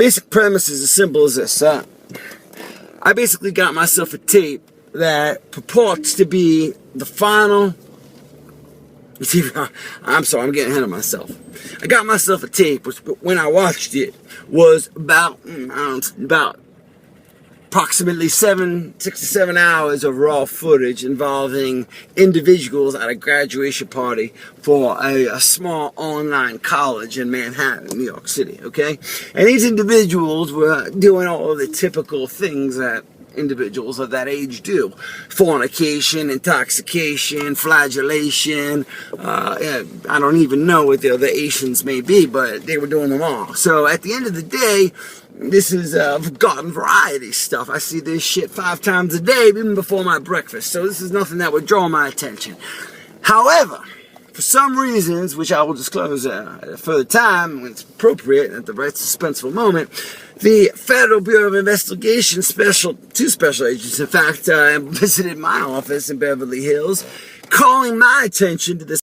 Basic premise is as simple as this. I basically got myself a tape that purports to be the final... I'm sorry, I'm getting ahead of myself. I got myself a tape, which when I watched it was about approximately 6 to 7 hours of raw footage involving individuals at a graduation party for a small online college in Manhattan, New York City, okay? And these individuals were doing all of the typical things that individuals of that age do. Fornication, intoxication, flagellation, I don't even know what the other Asians may be, but they were doing them all. So at the end of the day, this is garden variety stuff. I see this shit 5 times a day, even before my breakfast. So this is nothing that would draw my attention. However, for some reasons, which I will disclose at a further time when it's appropriate at the right suspenseful moment, the Federal Bureau of Investigation two special agents, in fact, visited my office in Beverly Hills, calling my attention to this.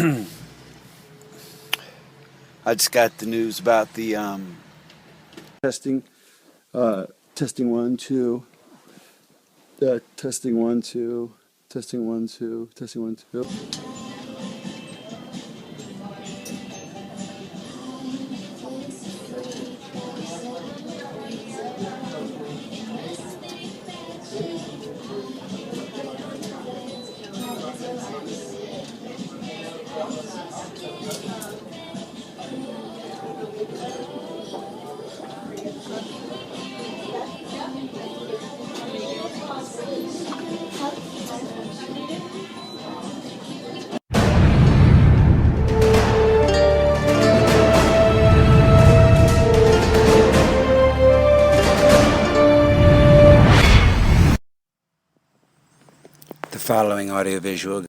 I just got the news about the testing. Testing one, two. Testing one, two. Testing one, two. Testing one, two. The following audiovisual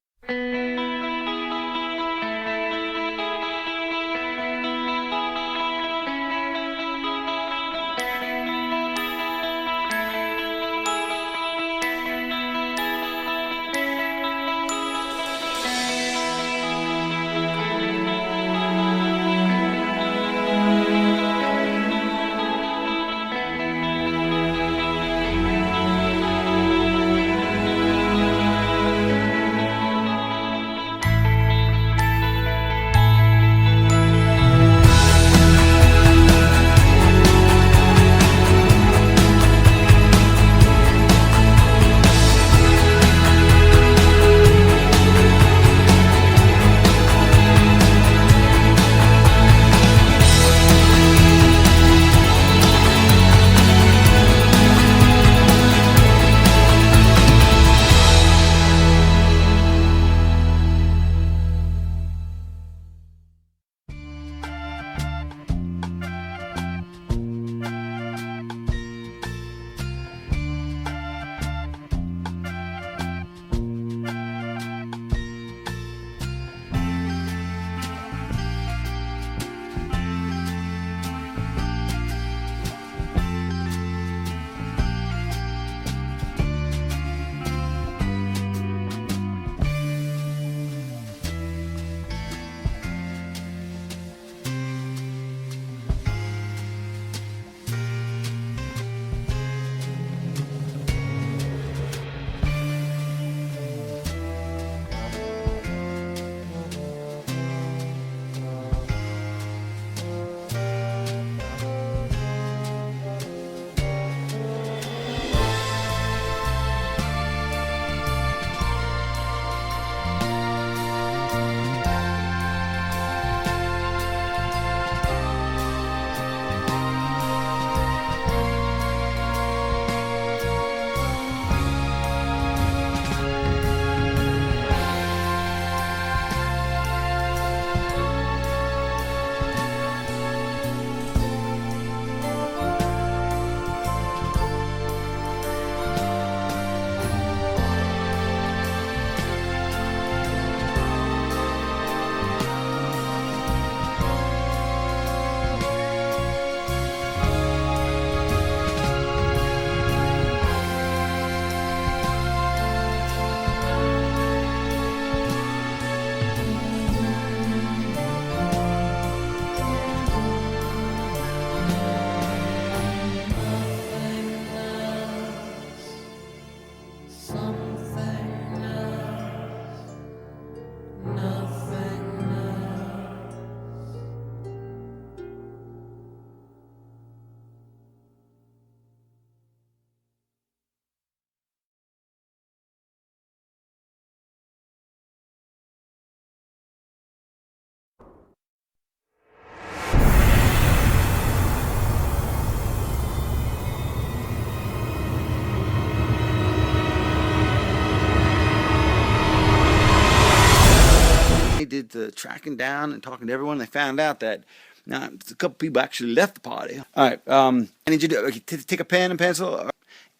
did the tracking down and talking to everyone. They found out that now a couple people actually left the party. All right, I need you to take a pen and pencil.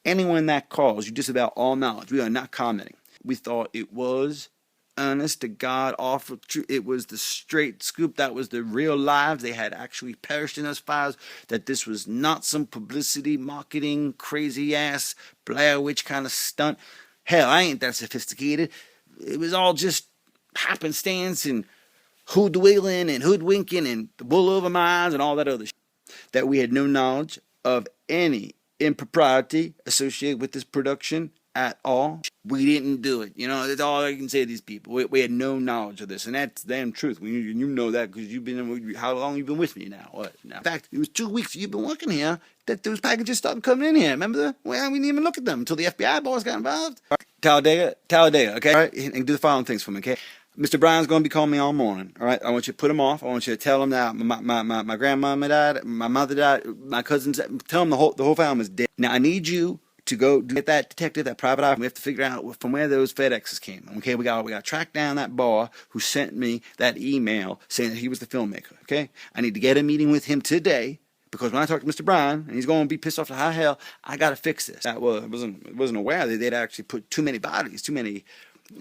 Anyone that calls, you just about all knowledge. We are not commenting. We thought it was honest to God, awful truth. It was the straight scoop. That was the real lives. They had actually perished in those fires. That this was not some publicity, marketing, crazy ass Blair Witch kind of stunt. Hell, I ain't that sophisticated. It was all just happenstance and hoodwilling and hoodwinking and the wool over my eyes and all that other shit. That we had no knowledge of any impropriety associated with this production at all. We didn't do it. You know, that's all I can say to these people. We had no knowledge of this, and that's damn truth. You know that because you've been, how long you been with me now? What? Now, in fact, it was 2 weeks you've been working here that those packages started coming in here. Remember that? Well, we didn't even look at them until the FBI boys got involved. Talladega, okay? All right, and do the following things for me, okay? Mr. Brown's going to be calling me all morning, all right? I want you to put him off. I want you to tell him that my grandmama died, my mother died, my cousins, tell him the whole family's dead. Now, I need you to go get that detective, that private eye. We have to figure out from where those FedExes came. Okay, we got to track down that bar who sent me that email saying that he was the filmmaker, okay? I need to get a meeting with him today, because when I talk to Mr. Brown, and he's going to be pissed off to high hell, I got to fix this. I wasn't aware that they'd actually put too many bodies,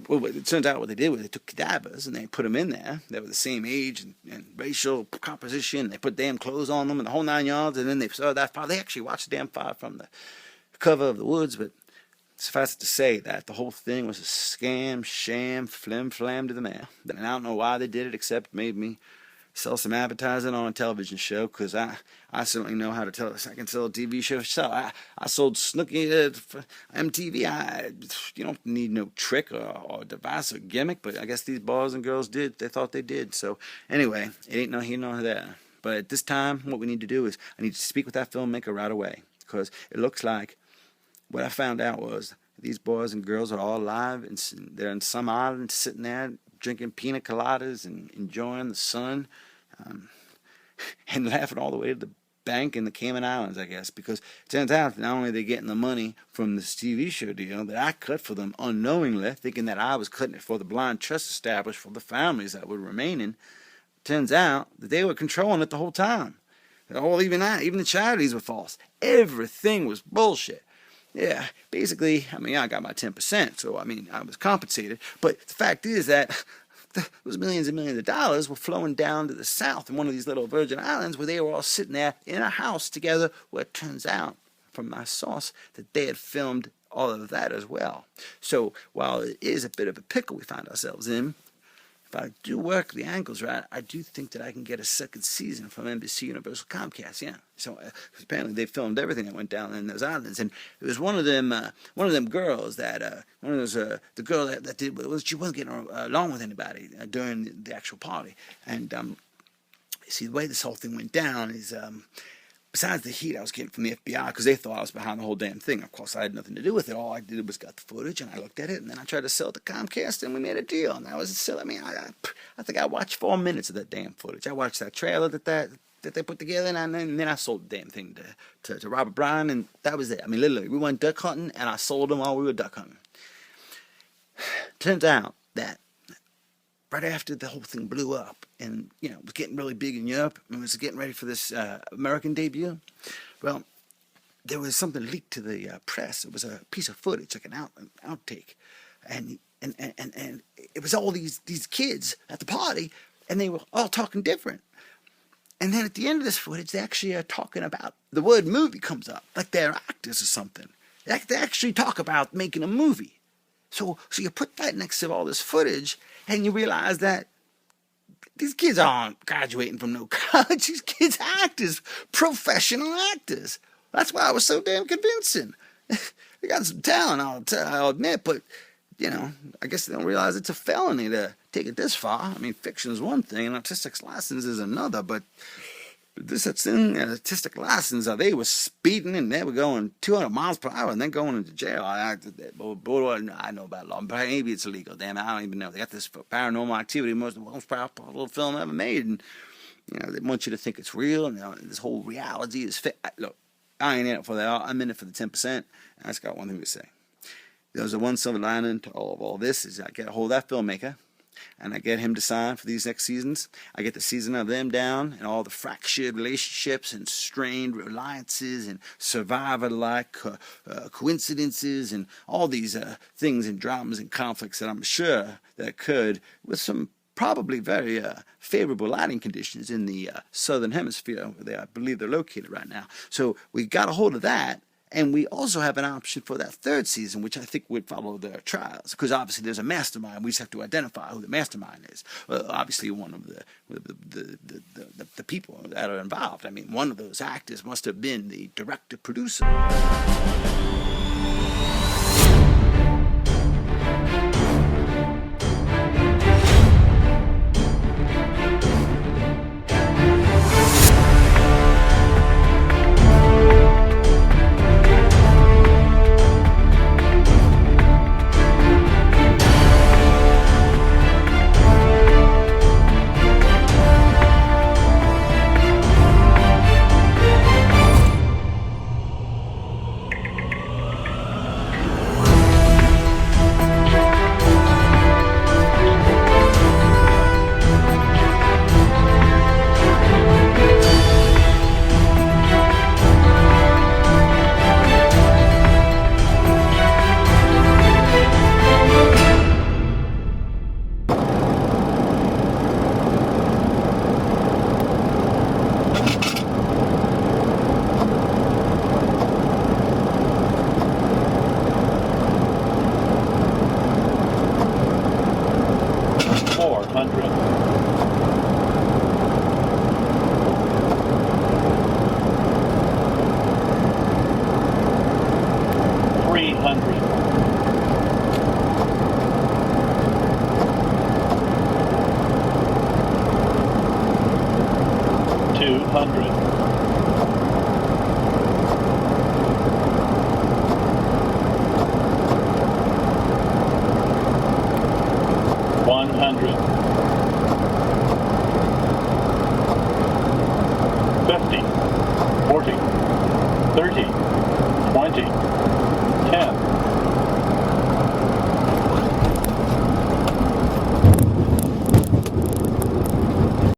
well, it turns out what they did was they took cadavers and they put them in there. They were the same age and racial composition. They put damn clothes on them and the whole 9 yards. And then they saw that fire. They actually watched the damn fire from the cover of the woods. But suffice it to say that the whole thing was a scam, sham, flim-flam to the man. And I don't know why they did it, except made me sell some advertising on a television show, because I certainly know how to tell. I can sell a TV show. So I sold Snooki for MTV. You don't need no trick or device or gimmick, but I guess these boys and girls did. They thought they did. So anyway, it ain't no here nor there. But at this time, what we need to do is I need to speak with that filmmaker right away, because it looks like what I found out was these boys and girls are all alive, and they're in some island sitting there drinking pina coladas and enjoying the sun, and laughing all the way to the bank in the Cayman Islands, I guess, because it turns out not only are they getting the money from this TV show deal that I cut for them unknowingly, thinking that I was cutting it for the blind trust established for the families that were remaining, turns out that they were controlling it the whole time. Even the charities were false. Everything was bullshit. Yeah, basically, I got my 10%, so, I was compensated. But the fact is that those millions and millions of dollars were flowing down to the south in one of these little Virgin Islands where they were all sitting there in a house together, where it turns out, from my source, that they had filmed all of that as well. So, while it is a bit of a pickle we find ourselves in, if I do work the angles right, I do think that I can get a second season from NBC Universal Comcast. Yeah. So apparently they filmed everything that went down in those islands, and it was one of them girls that the girl that did, she wasn't getting along with anybody during the actual party, and see, the way this whole thing went down is. Besides the heat I was getting from the FBI, because they thought I was behind the whole damn thing. Of course, I had nothing to do with it. All I did was got the footage, and I looked at it, and then I tried to sell it to Comcast, and we made a deal. And that was still, I think I watched 4 minutes of that damn footage. I watched that trailer that they put together, and then I sold the damn thing to Robert Bryan, and that was it. Literally, we went duck hunting, and I sold them while we were duck hunting. Turns out that right after the whole thing blew up and, it was getting really big in Europe and was getting ready for this American debut, well, there was something leaked to the press. It was a piece of footage, like an outtake. And it was all these kids at the party, and they were all talking different. And then at the end of this footage, they actually are talking about, the word movie comes up, like they're actors or something. They actually talk about making a movie. So you put that next to all this footage, and you realize that these kids aren't graduating from no college. These kids are actors, professional actors. That's why I was so damn convincing. They got some talent, I'll admit, but, I guess they don't realize it's a felony to take it this far. Fiction is one thing, and artistic license is another, but this thing, artistic license, they were speeding and they were going 200 miles per hour and then going into jail. I know about law, but maybe it's illegal. Damn it, I don't even know. They got this Paranormal Activity, most powerful film ever made, and they want you to think it's real, and this whole reality is fake. Look, I ain't in it for that. I'm in it for the 10%. I just got one thing to say. There's a one silver lining to all this is I get a hold of that filmmaker, and I get him to sign for these next seasons. I get the season of them down and all the fractured relationships and strained reliances and survivor-like coincidences and all these things and dramas and conflicts that I'm sure that occurred with some probably very favorable lighting conditions in the southern hemisphere where I believe they're located right now. So we got a hold of that, And we also have an option for that third season, which I think would follow their trials, because obviously there's a mastermind. We just have to identify who the mastermind is. Obviously, one of the people that are involved. I mean, one of those actors must have been the director producer.